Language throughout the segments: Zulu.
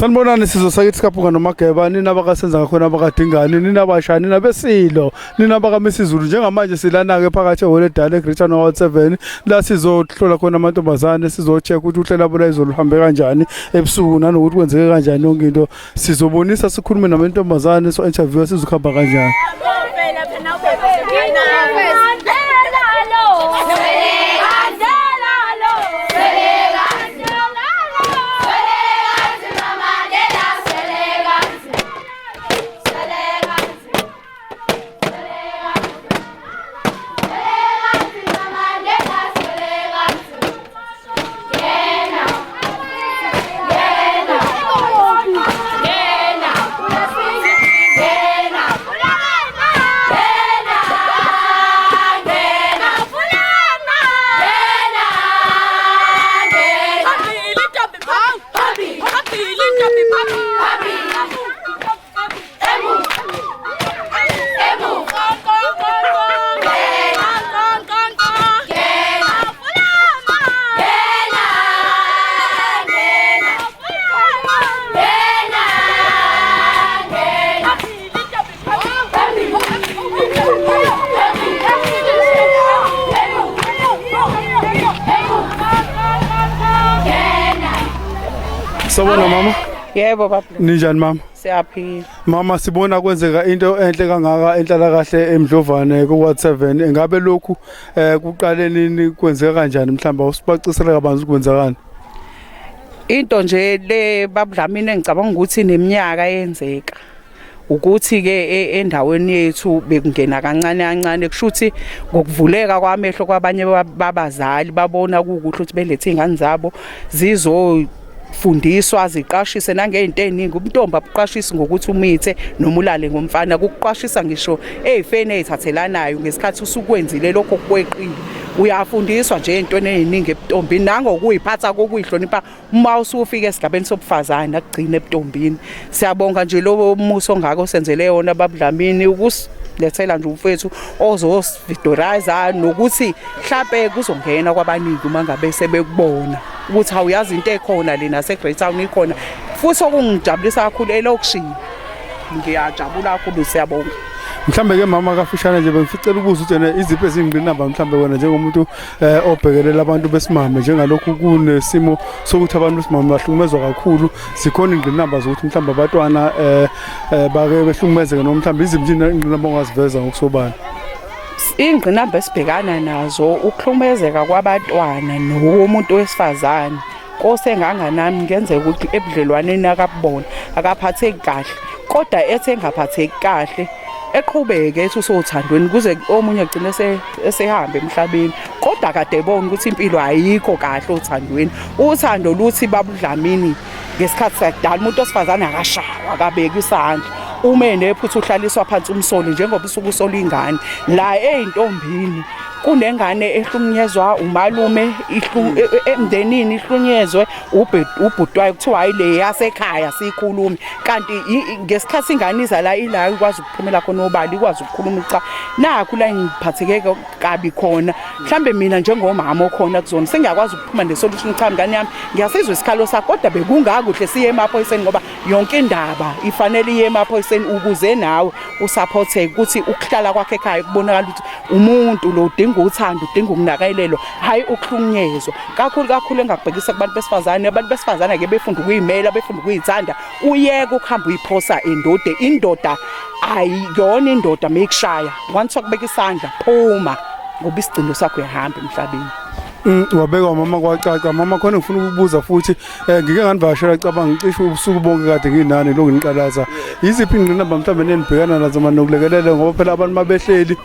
Sanibonani sizwe sakithi Sikaphuka noMageba nina abakasenza ngakhona abakadingani nina abashani nina besilo nina abakamisiZulu njengamanje silana ke phakathi eHolidale eGreytown wa7 la sizohlola khona amantombazane sizocheck ukuthi uhlela bona izolo uhambe kanjani ebusuku nanokuthi kwenzeke kanjani yonke into sizobonisa sikhulume namantombazane so interview sizokhamba kanjani. Sawubona mama. Yebo baba. Ninjani mama? Siyaphila. Mama sibona kwenzeka into enhle kangaka enhlala kahle eMdlovane ku7 engabe lokhu kuqale nini kwenzeka kanjani mhlamba usibacisela kabanzi ukwenzakani? Into nje le babudlamini engicabanga ukuthi neminyaka yenzeka. Ukuthi ke endaweni yethu bekungena kancane kancane kushuthi ngokuvuleka kwamehlo kwabanye babazali babona ukuthi ukuthi belethe ingane zabo zizofundiswa ziqashise nangezinto eziningi umntombi abuqashisi ngokuthi umithe noma ulale ngomfana kuqashisa ngisho ezifeni ezithathelanayo ngesikhathi usukwenzile lokho kweqile uyafundiswa nje into eziningi ebuntombini nangokuyiphatha kokuyihlonipha uma usufika esigabeni sobufazana akugcina ebuntombini. Siyabonga nje lo muso ongako senzele yona babudlamini lethela nje umfethu ozosividorize nokuthi mhlawumbe kuzongena kwabaningi uma ngabe sebekubona ukuthi awuyazi into ekhona lena eGreytown ikhona futhi okungijabulisa kakhulu elokishini. Ngiyajabula kakhulu siyabonga. Mhlambe ke mama kafishana nje bengificela ukuza ukuthi iziphi ezingqinamba mhlambe wena njengomuntu obhekelela abantu besimame njengalokhu kunesimo sokuthi abantu besimame bahlukumezwa kakhulu sikhona ingqinamba zokuthi mhlambe abatwana bake behlukumezeke noma mhlambe izimjini ingqinamba ongaziveza ngokusobala. Ingqinamba esibhekana nazo ukuhlumezeka kwabantwana nomuntu wesifazane kose nganganami ngenzeka ukuthi ebudlelwaneni akabona akaphatheki kahle kodwa ethe engaphatheki kahle eqhubeke ethi usothandweni kuze omunye agcine esehamba emhlabeni kodwa kade ebona ukuthi impilo ayikho kahle othandweni uthando luthi babudlamini ngesikhathi sakudala umuntu osifazana akashawa akabeki isandla uma enephutha uhlaliswa phansi umsoli njengoba usuku usola ingane la eyintombini kunengane ehlukunyezwa umalume emndenini ihlukunyezwe ubhutwayo kuthiwa hayile yasekhaya sikhulumi kanti ngesikhathi ingane iza la ila ikwazi ukuphumela khona obali ikwazi ukukhuluma cha nakho la ngiphatheke kabi khona mhlambe mina njengomama okhona kuzona sengiyakwazi ukuphuma nesolution cha ngane yami ngiyasizwa isikhalo sakho kodwa bekungakuhle siye emaphoyiseni ngoba yonke indaba ifanele iye emaphoyiseni ukuze nawe usupporteke ukuthi ukuhlala kwakhe ekhaya kubonakala ukuthi umuntu lo udinga uthando udinga ukunakelelo hayi ukuhlukunyezwa kakhulu engakubhekisa kubantu besifazane abantu besifazane ke befunda ukuyimela befunda ukuyithanda uyeke ukuhamba uyiphosa indoda ayiyona indoda mayikushaya once ukubeka isandla phuma ngoba isigcino sakho uyahamba emhlabeni. Wabeka mama kwacaca mama khona ngifuna ukubuza futhi ngike nganivashela cabanga ngicishe ubusuku bonke kade nginani lokho ngiqalaza iziphi ingqinamba mhlambe nenibhekana nazo manje nokulekelela ngoba phela abantu mabehleli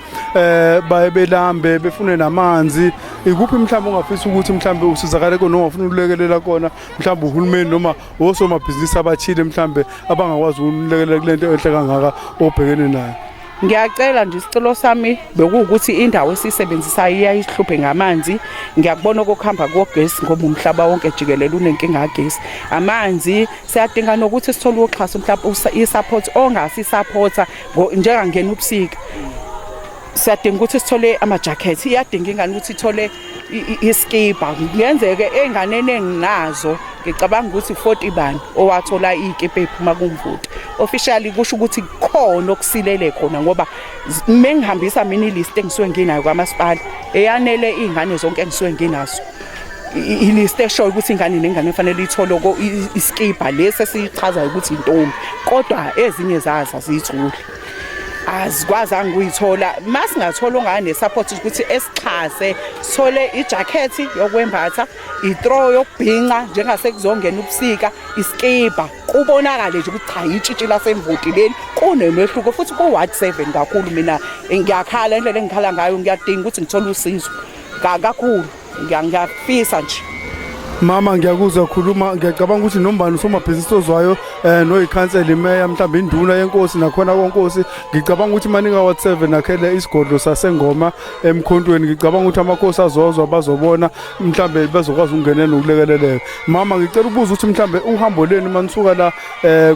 baye belambe befune namanzi ikuphi mhlambe ongafisa ukuthi mhlambe usizakale kona ongafuna ukulekelela kona mhlambe uhulumeni noma osomabhizinisi abathile mhlambe abangakwazi ukulekelela kulento enhle kangaka obhekene nayo. Ngiyacela nje isicelo sami bekuwukuthi indawo esisebenzisayo iyayisihluphe ngamanzi ngiyakubona ukuhamba kogesi ngoba umhlaba wonke jikelele unenkinga kagesi amanzi siyadinga nokuthi sithole uxhaso mhlawumbe isupport ongasisupporta njengangena ubusika siyadinga ukuthi sithole ama-jacket iyadinga ingane ukuthi ithole iskipa kungenzeke enganeni enginazo ngicabanga ukuthi 40 bani owathola ikipa ephuma kumvoti officially kusho ukuthi khona okusilele khona ngoba mengihambisa mina ilist engisuke nginayo kwamasipala eyanele izingane zonke engisuke nginazo ilist eshoyo ukuthi ingane nengane efanele ithole iskipa lesi esichazayo ukuthi intombi kodwa ezinye zazo azithuli azikwazanga ukuyithola masingathola ongane support ukuthi esixhase sithole ijacket yokwembatha ithrow yokubhinqa njengasekuzongena ubusika iskipa kubonakala nje ukuthi cha itshitshi lasemvoti leli kunemehluko futhi ku Ward 7 kakhulu mina ngiyakhala indlela engikhala ngayo ngiyadinga ukuthi ngithole usizo kakhulu ngiyafisa nje. Mama ngiyakuzwa khuluma ngiyacabanga ukuthi nombani usomabhizinisi ozwayo noyikhansela imeya mhlawumbe induna yenkosi nakhona konkosi ngicabanga ukuthi maninga Ward 7 akhele isigodlo sasengoma emkhontweni ngicabanga ukuthi amakhosi azozwa bazobona mhlawumbe bazokwazi ukungenela nokulekeleleka. Mama ngicela ukubuza ukuthi mhlawumbe uhambo leni manisuka la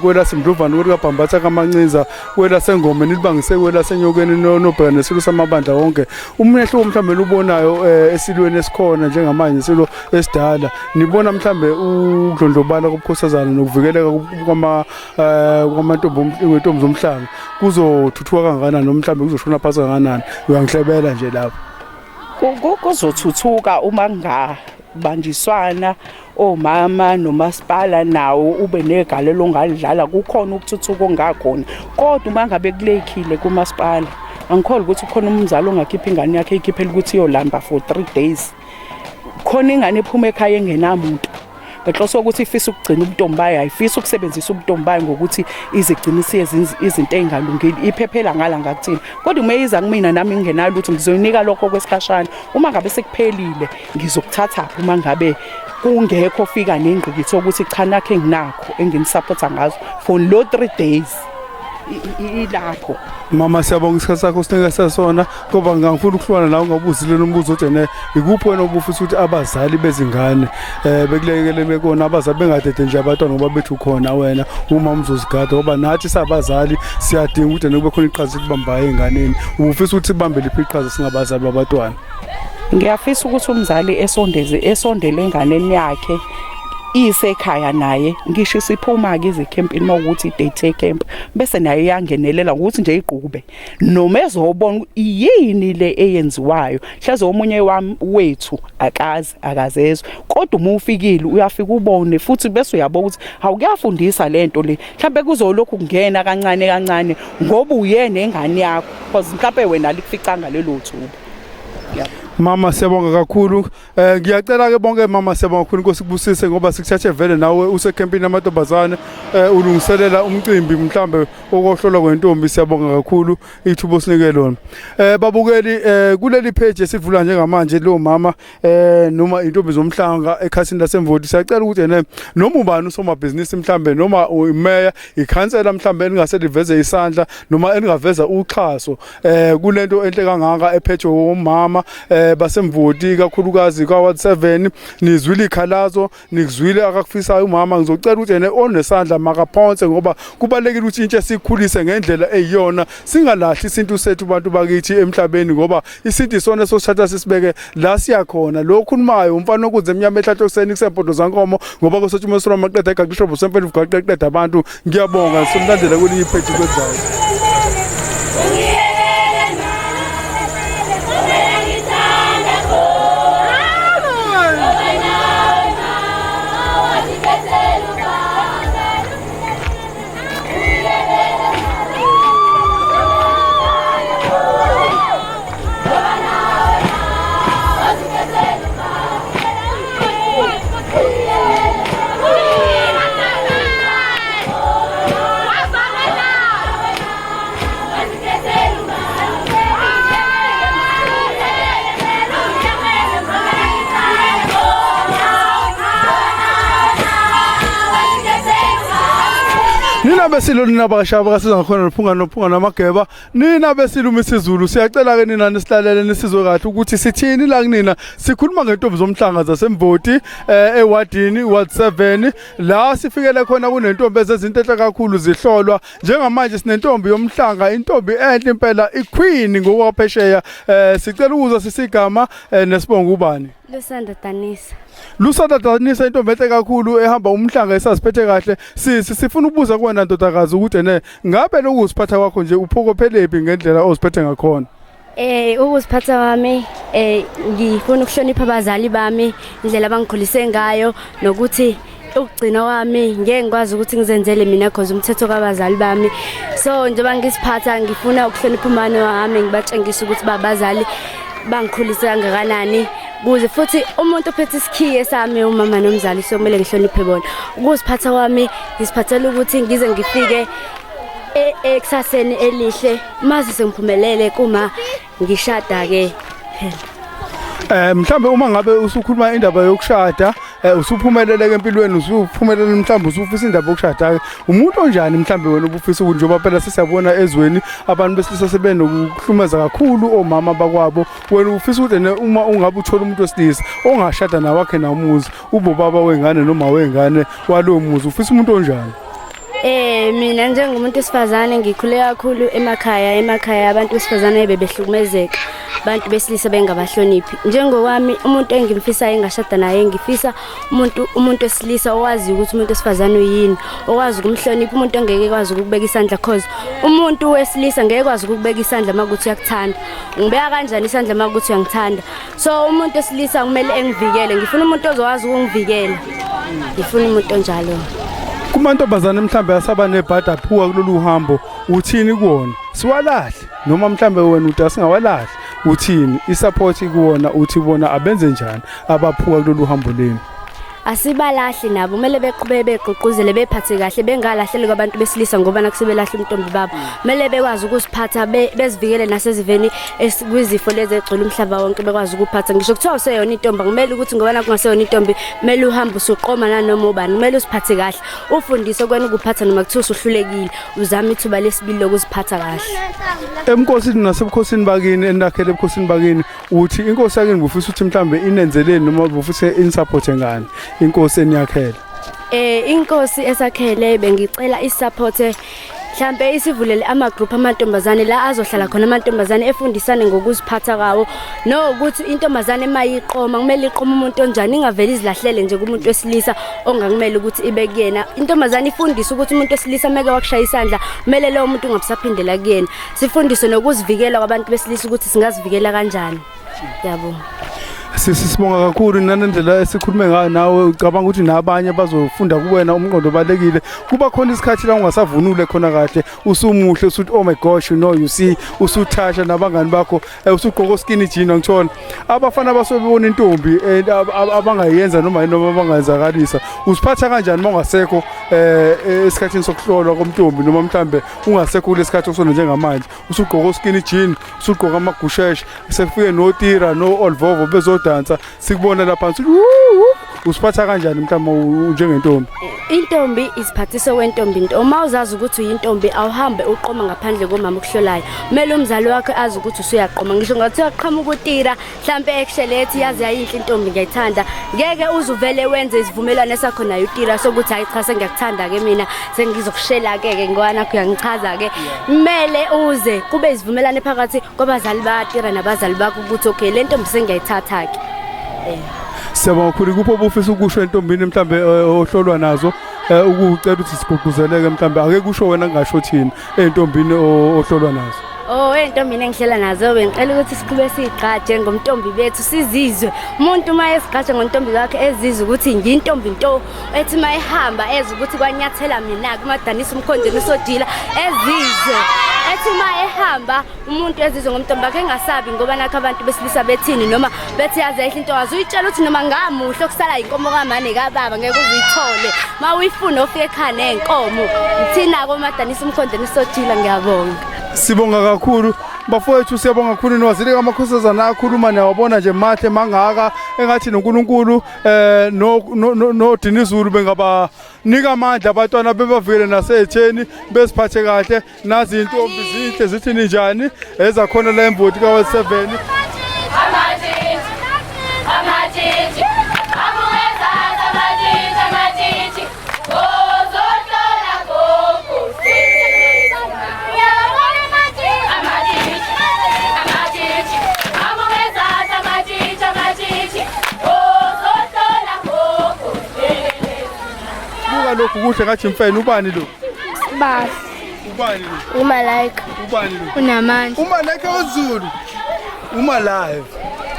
kwela Simdlovana ukuthi kaBhambatha kaMancinza kwela sengoma nilibangise kwela senyokeni nobheka nesilo samabandla wonke umehlo mhlawumbe ubonayo esilweni esikhona njengamanje silo esidala nibona mhlambe ukudlondlobala kobukhosazana nokuvikeleka kwamantombi zomhlanga kuzothuthuka kangakanani nomhlambe kuzoshona phansi kangakanani uyangihlebela nje lapho kuzothuthuka uma kungabanjiswana omama nomasipala nawo ube negalelo ongalidlala kukhona ukuthuthuka ongakhona kodwa uma ngabe kulekhile kumasipala angikholwa ukuthi ukhona umzali ongakhipha ingane yakhe ikhiphela ukuthi iyolamba for 3 days khona ingane ephuma ekhaya engenamuntu ngenhloso ukuthi ifisa ukugcina ubuntombayi ayifisa ukusebenzisa ubuntombayi ngokuthi izigcinise izinto ezingalungile iphephela ngala ngakuthini kodwa uma iza kumina nami ngingenalo ukuthi ngizoyinika lokho kwesikhashana uma ngabe sekuphelile ngizokuthatha uma ngabe kungekho fika nengqikithi ukuthi cha nakhe nginakho enginisupporta ngazo for lo 3 days ilapho. Mama siyabonga isikhathi sakho sinike sesona ngoba ngangifuna ukuhlwana nawe ngabuzile nombuzo othi ikuphi wena obufisa ukuthi abazali bezingane bekulekele bekona abazali bengadede nje abantwana ngoba bethu khona wena uma umzozigada ngoba nathi sabazali siyadinga ukuthi nekube khona iqhaza kubambayo enganeni ubufisa ukuthi sibambe liphi iqhaza singabazali babantwana. Ngiyafisa ukuthi umzali esondele enganeni yakhe isekhaya naye ngisho isiphuma ke izikhempini mawukuthi date camp bese naye yangenelela ukuthi nje igqube noma ezobona yini le eyenziwayo hlazo omunye wethu akazezwe kodwa uma ufikile uyafika ubone futhi bese uyabona ukuthi awukuyafundisa lento le mhlawumbe kuzolokhu kungena kancane kancane ngoba uyena engane yakho because mhlawumbe wena likuficanga lelo thuba. Mama siyabonga kakhulu ngiyacela ke bonke mama siyabonga kakhulu Nkosi kubusise ngoba sikuthathe vele nawe usekhempini amantombazane ulungiselela umcimbi mhlambe okohlolwa kwentombi siyabonga kakhulu ithubo osinike lona. Babukeli kuleli page esivula njengamanje lo mama noma intombi zomhlanga ekhasini lasemvoti siyacela ukuthi noma ubani usomabhizinisi mhlambe noma umeya ikhansela mhlambe elingaseliveze isandla noma elingaveza uxhaso kulento enhle kangaka ephethwe womama basemvoti kakhulukazi kwa Ward 7 nizwile ikhalazo nikuzwile akakufisayo umama ngizocela ukuthi onesandla makaphonse ngoba kubalekile ukuthi intshe sikhulise ngendlela eyiyona singalahli isintu sethu bantu bakithi emhlabeni ngoba isintu isona sosithatha sisibeke la siyakhona lo khulumayo umfana okuze emnyama ehlathwe kuseni kusempondo zankomo ngoba kosothi uMsoro maqeda egaqisho sempela ugaqeqeda abantu ngiyabonga simlandela kwelinye iphethi kwezayo. Nina besilo nina bakashaba kasiza ngakhona nophunga namageba nina besilo umisizulu siyacela ke nina nisilalele nisizwe kahle ukuthi sithini la kunina sikhuluma ngentombi zomhlanga zasemvoti ewadini Ward 7 la sifikele khona kunentombi ezezinto enhle kakhulu zihlolwa njengamanje sinentombi yomhlanga intombi enhle impela iqueen ngokwaphesheya sicela ukuza sisigama nesibonga ubani Lusanda Danisa. Lusadadanisa intombi enhle kakhulu ehamba umhlanga esaziphethe kahle. Sifuna ukubuza kuwena ndodakazi ukuthi ngabe lokuziphatha kwakho nje uphokophelephi ngendlela oziphethe ngakhona. Ukuziphatha kwami ngifuna ukuhlonipha abazali bami indlela abangikhulise ngayo nokuthi ukugcina kwami ngeke ngikwazi ukuthi ngizenzele mina cause umthetho kabazali bami. So njengoba ngisiphatha ngifuna ukuhlonipha umama wami ngibatshengisa ukuthi babazali bangikhulisa kangakanani. Kuze futhi umuntu ophethe isikhiye sami umama nomzali sokumele ngihloniphe bona. Ukuziphatha kwami ngisiphathela ukuthi ngize ngifike ekusaseni elihle maze sengiphumelele kuma ngishada ke. Mhlambe uma ngabe usukhuluma indaba yokushada usuphumelele empilweni usuphumelele mhlambe usufisa indaba yokushada umuntu onjani mhlambe wena ubufisa ukuthi njengoba phela sisiyabona ezweni abantu besilisa sebenokuhlumaza kakhulu omama bakwabo wena ufisa ukuthi uma ungabe uthola umuntu wesilisa ongashada nawakhe namuzi ubobaba wengane noma wengane walowo muzi ufisa umuntu onjani? Mina njengomuntu wesifazane ngikhule kakhulu emakhaya abantu besifazane bebehlukumezeka abantu besilisa bengabahloniphi. Njengokwami umuntu engimfisayo engashada naye ngifisa umuntu wesilisa owazi ukuthi umuntu wesifazane uyini, owazi ukumhlonipha, umuntu ongeke kwazi ukubeka isandla cause umuntu wesilisa ngeke kwazi ukubeka isandla makuthi uyakuthanda. Ngibeka kanjani isandla makuthi uyangithanda? So umuntu wesilisa kumele engivikele, ngifuna umuntu ozowazi ukungivikela. Ngifuna umuntu onjalo. Kumantombazane mhlambe asaba nebhada phuka kulolu hambo uthini kuona? Siwalahle noma mhlambe wena uthi asingawalahle uthini? Isupport kuona uthi bona abenze njani abaphuka kulolu hambo leni? Asibalahle nabo kumele beqhubeke begqugquzele bephathe kahle bengalahleli kwabantu besilisa ngoba nakusebelahle intombi babo. Kumele bekwazi ukuziphatha bezivikele naseziveni kwizifo lezi egcwele umhlaba wonke bekwazi ukuphatha. Ngisho kuthiwa useyona intombi kumele ukuthi ngoba nakungaseyona intombi kumele uhambe usuqoma nanoma ubani. Kumele usiphathe kahle ufundise kwena ukuphatha noma kuthiwa usuhlulekile uzame ithuba lesibili lokuziphatha kahle. Emkhosini nasebukhosini bakini enakhele ebukhosini bakini uthi inkosi yakini bufisa ukuthi mhlambe inenzeleni noma bufisa insupport ngani inkosi eniyakhele? Inkosi esakhele bengicela isupport mhlambe isivulele ama-group amantombazane la azohlala khona amantombazane efundisane ngokuziphatha kwawo nokuthi intombazane mayiqoma kumele iqoma umuntu onjani ingaveli izilahlele nje kumuntu wesilisa ongakumele ukuthi ibe kuyena. Intombazane ifundise ukuthi umuntu wesilisa meke wakushaya isandla kumele lowo muntu ungabusaphindela kuyena. Sifundise nokuzivikela kwabantu besilisa ukuthi singazivikela kanjani. Yabo. Sisibonga kakhulu nanendlela esikhulume ngayo nawe ucabanga ukuthi nabanye bazofunda kuwena umqondo obalekile. Kuba khona isikhathi la ungasavunule khona kahle usumuhle usuthi oh my gosh you see usuthasha nabangani bakho usugqoka skinny jean ngithola abafana basobona intombi abangayenza noma abangayenzakalisa usiphatha kanjani mongasekho esikhathini sokuhlolwa komntombi noma mhlambe ungasekho lesikhathi okusona njengamanje usugqoka skinny jean usugqoka amagusheshe sekufike notira no olvovo bezodansa sikubona lapha usiphatha kanjani mhlawumbe njengentombi? Intombi isiphathiso kwentombi into uma uzazi ukuthi uyintombi awuhambe uqoma ngaphandle komama ukuhlolayo. Kumele umzali wakhe azi ukuthi usuyaqoma. Ngisho ngathi uyaqhamuka utira mhlambe ekusheleti yazi yayinhle intombi ngiyayithanda ngeke uzuvele wenze isivumelwano sakho nayo utira sokuthi hayi cha sengiyakuthanda ke mina sengizokushela ke ngoba nakho uyangichaza ke. Kumele uze kube isivumelwano phakathi kwabazali bakatira nabazali bakho ukuthi okay le ntombi sengiyayithatha ke. Siyabonga kakhulu kupho bufisa ukusho entombini mhlambe ohlolwa nazo ukucela ukuthi sigqugquzeleke mhlambe ake kusho wena ngisho thina entombini ohlolwa nazo. Entombini engihlela nazo bengicela ukuthi siqhube sigqaje ngomntombi bethu sizizwe. Umuntu uma esigqaje ngontombi yakhe ezizwe ukuthi ngiyintombi nto ethi mayihamba eze ukuthi kwanyathela mina kumadanisa umkhonjeni usodila ezizwe. Ethi mayihamba umuntu ezizwe ngomntombi yakhe engasabi ngoba nakho abantu besilisa bethini noma bethi yazi ehle into azuyitshela ukuthi noma ngamuhle okusala inkomo kamane kababa ngeke uzuyithole mawuyifuna ofike ekhaya nenkomo ngithina komadanisa umkhonjeni usodila ngiyabonga. Sibonga kakhulu bafowethu siyabonga kakhulu niwazile amakhosazana akhuluma nawabona nje mahle mangaka engathi noNkulunkulu no Dinizulu bengaba nika amandla abantwana bebavikele nasetheni besiphathe kahle nazi intombi zinhle zithini njani ezakhona la emvoti ka7 Oh ubeka lokhu kuhle ngathi mfene ubani lo? Bahle. Ubani lo? Umalaika. Ubani lo? Unamandla. Umalaika wezulu. Uma live.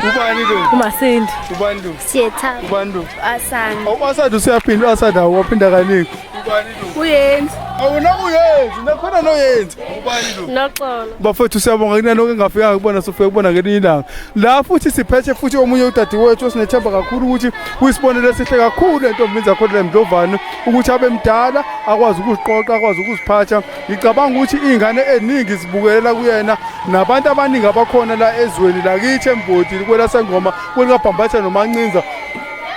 Ubani lo? Umasindi. Ubani lo? Siyethaba. Ubani lo? Asanda. Awasada usiyaphinda asada waphinda kaningi. Ubani lo? Uyenzi. Awuna uyenzi, nakhona noyenzi. Ubani lo? Noxolo. Bafethu siyabonga kunaloko engafikanga kubona sofika kubona ngelinye ilanga. La futhi siphethe futhi omunye udadewethu osinethemba kakhulu ukuthi uyisibonele esihle kakhulu entombini zakho leMdlovana ukuthi abe mdala akwazi ukuziqoqa akwazi ukuziphatha. Ngicabanga ukuthi izingane eziningi zibukelela kuyena nabantu abaningi abakhona la ezweni lakithi eMboti kwela sengoma kwelikabhambatha nomancinza.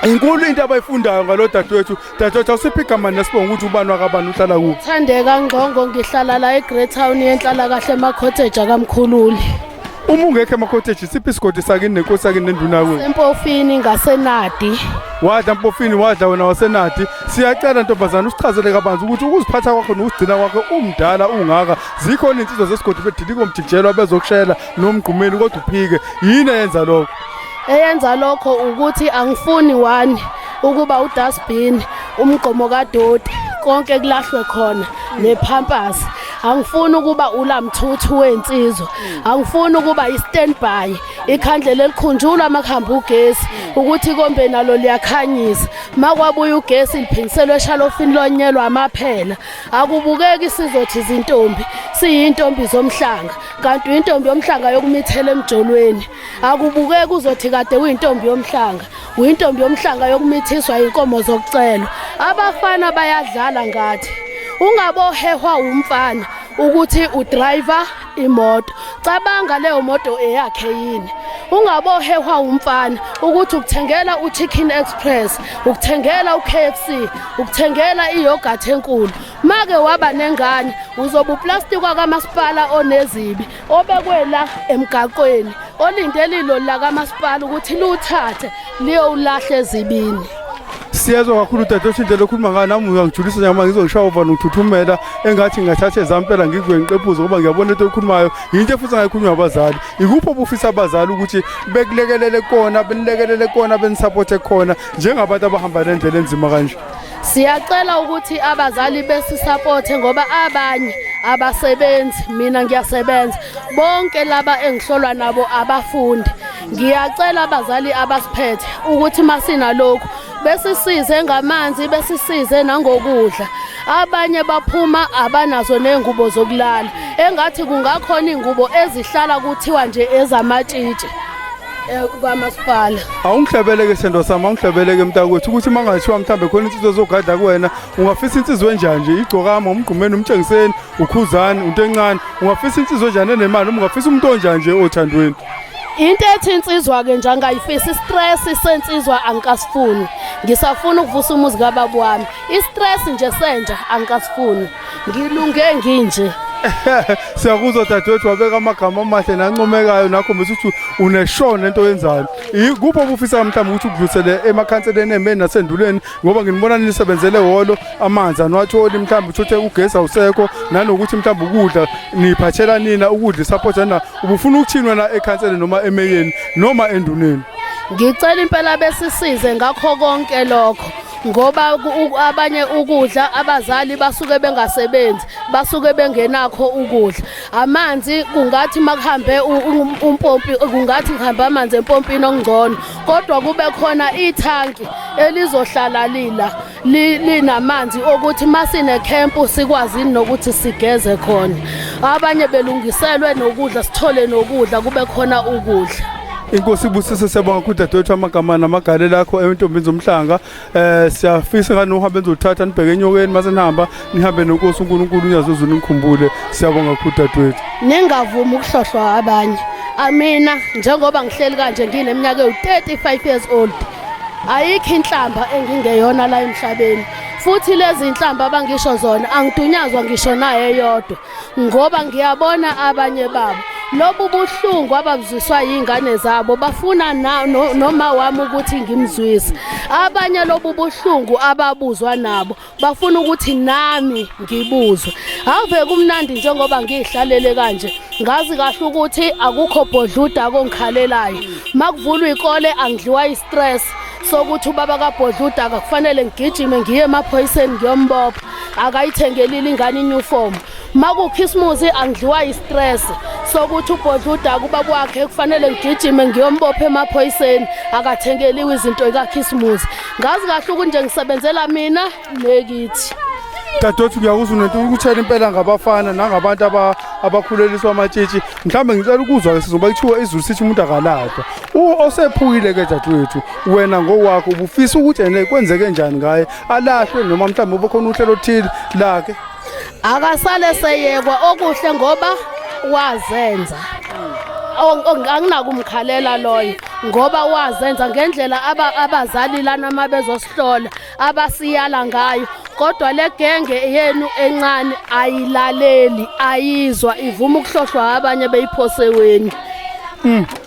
Inkulu into abayifundayo ngalo dadewethu awusiphi igama nesibonga ukuthi ubani wakabani uhlala kuphi. Thandeka Ngqongo ngihlala la eGreytown yenhlala kahle emakhotheji akamkhululi. Uma ungekho emakhotheji siphi isigodi sakini nenkosi sakini nenduna kwenu? Empofini ngaseNadi. Wadla Mpofini wadla wena waseNadi. Siyacela ntombazana usichazele kabanzi ukuthi ukuziphatha kwakho nokugcina kwakho umdala ungaka zikhona insizwa zesigodi bedilika umjijelwa bezokushayela nomgqumeli kodwa uphike yini eyenza lokho? Eyenza lokho ukuthi angifuni ukuba udustbin umgqomo kaDoti konke kulahlwe khona nepampers. Angifuni ukuba ulamthuthu wensizwa. Angifuni ukuba i-standby ikhandlela elikhunjulwa makuhamba ugesi ukuthi kombe nalo liyakhanyisa. Makwabuya ugesi liphindiselwe eshalofini lonyelwa amaphela. Akubukeki sizothi izintombi siyintombi zomhlanga kanti intombi yomhlanga yokumithela emjolweni. Akubukeki uzothi kade uyintombi yomhlanga uyintombi yomhlanga yokumithiswa inkomo zokucela. Abafana bayadlala ngathi ungabohehwa umfana ukuthi udriver imoto cabanga leyo moto eyakhe yini. Ungabohehwa umfana ukuthi ukuthengela uChicken Express ukuthengela uKFC ukuthengela iyogurt enkulu. Make waba nengane uzoba uplastic wakamasipala onezibi obekwela emgaqweni olindelilo la kamasipala ukuthi luthathe liyowulahla ezibini. Siyezwa kakhulu dadewethu indlela okhuluma ngayo nami uyangijulisa njengoba ngizongishaya over nokuthuthumela engathi ngathatha ezampela ngikuwe ngiqephuze ngoba ngiyabona into okhulumayo yinto efuthi ngayikhulunywa abazali. Ikuphi obufisa abazali ukuthi bekulekelele kona benilekelele kona benisupporte khona njengabantu abahamba nendlela enzima kanje? Siyacela ukuthi abazali besisupporte ngoba abanye abasebenzi mina ngiyasebenza bonke laba engihlolwa nabo abafundi. Ngiyacela abazali abasiphethe ukuthi masina lokho besisize ngamanzi besisize nangokudla. Abanye baphuma abanazo nengubo zokulala engathi kungakhona ingubo ezihlala kuthiwa nje ezamatshitshi kwamasipala. Awungihlebeleke sendo sami awungihlebeleke mntakwethu ukuthi mangathiwa mhlambe khona insizwe zogada kuwena ungafisa insizwe enjani nje igcokama umgqumeni umtshengiseni ukhuzani into encane ungafisa insizwe enjani enemali ungafisa umuntu onjani nje othandweni. Into ethi insizwa ke nje angayifisa istress sensizwa angikasifuni. Ngisafuna ukuvusa umuzi kababa wami. Istress nje senja angikasifuni. Ngilunge nginje. Siyakuzwa dadewethu wabeka amagama amahle nancomekayo nakhombisa ukuthi uneshona into oyenzayo. Ikuphi obufisa mhlawumbe ukuthi ukudlulisele emakhanseleni emeni nasenduleni ngoba nginibona nisebenzele holo amanzi anwatholi mhlawumbe uthothe ugesi awusekho nanokuthi mhlawumbe ukudla niphathela nina ukudla support na ubufuna ukuthinwa na ekhanseleni noma emeyeni noma enduneni. Ngicela impela besisize ngakho konke lokho ngoba abanye ukudla abazali basuke bengasebenzi basuke bengenakho ukudla. Amanzi kungathi makuhambe umpompi kungathi ngihamba amanzi empompini ongcono kodwa kube khona ithanki elizohlala linamanzi ukuthi masine camp sikwazi nokuthi sigeze khona. Abanye belungiselwe nokudla sithole nokudla kube khona ukudla. Inkosi ibusise siyabonga kakhulu dadewethu amagama namagalelo akho Eyethu Zomhlanga. Siyafisa ngani uhambe nizothatha nibheke enyokeni mase nihamba nihambe nenkosi uNkulunkulu unyazozulu nikhumbule. Siyabonga kakhulu dadewethu. Ningavumi ukuhlohlwa abanye. Amina njengoba ngihleli kanje ngineminyaka ewu35 years old. Ayikho inhlamba engingeyona la emhlabeni. Futhi lezi inhlamba abangisho zona angidunyazwa ngisho naye eyodwa ngoba ngiyabona abanye babo lobu buhlungu ababuziswa izingane zabo bafuna noma wami ukuthi ngimzwise. Abanye lobu buhlungu ababuzwa nabo bafuna ukuthi nami ngibuzwe. Ave kumnandi njengoba ngihlalele kanje ngazi kahle ukuthi akukho bodluda kongikhalelayo. Makuvulwa ikole angidliwa istress sokuthi ubaba kaBhodluda akufanele ngigijime ngiye emaphoyiseni ngiyombopha akayithengelile ingane iuniform makukhisimusi angidliwa istress sokuthi uBhodluda kuba kwakhe kufanele ngigijime ngiyombopha emaphoyiseni akathengeliwe izinto ekakhisimusi ngazi kahle ukuthi nje ngisebenzela mina nekithi Dadewethu ngiyakuzwa nento ukuthela impela ngabafana nangabantu abakhuleliswa amatshitshi mhlambe ngicela ukuzwa ke sizoba kuthiwa izulu sithi umuntu akaladwa osephukile ke dadewethu wena ngokwakho ubufisa ukuthi ene kwenzeke kanjani ngaye alahlwe noma mhlambe ubekhona uhlelo othile lakhe akasale seyekwa okuhle ngoba wazenza anginaka umkhalela loyo ngoba wazenza ngendlela abazali lana mabezosihlola abasiyala ngayo kodwa le genge yenu encane ayilaleli ayizwa ivuma ukuhlohlwa abanye beyiphoseweni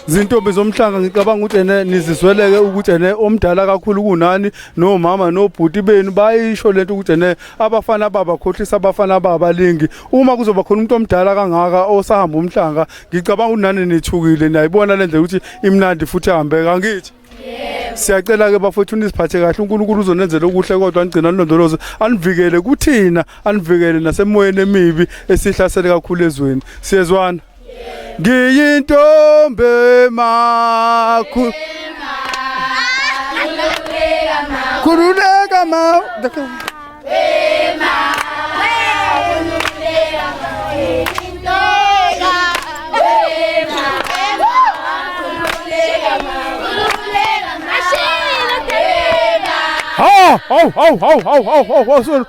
Izintombi Zomhlanga ngicabanga ukuthi ene nizizweleke ukuthi ene omdala kakhulu kunani nomama nobhuti benu bayisho lento ukuthi ene abafana babakhohlisa abafana babalingi uma kuzoba khona umuntu omdala kangaka osahamba umhlanga ngicabanga unani nithukile nayibona lendlela ukuthi imnandi futhi ihambeka ngithi siyacela ke bafowethu nisiphathe kahle uNkulunkulu uzonenzela okuhle kodwa angcina nilondoloze anivikele kuthina anivikele nasemoyeni emibi esihlasele kakhulu ezweni siyezwana ngiyintombi makhu khululeka ma Oh, sorry.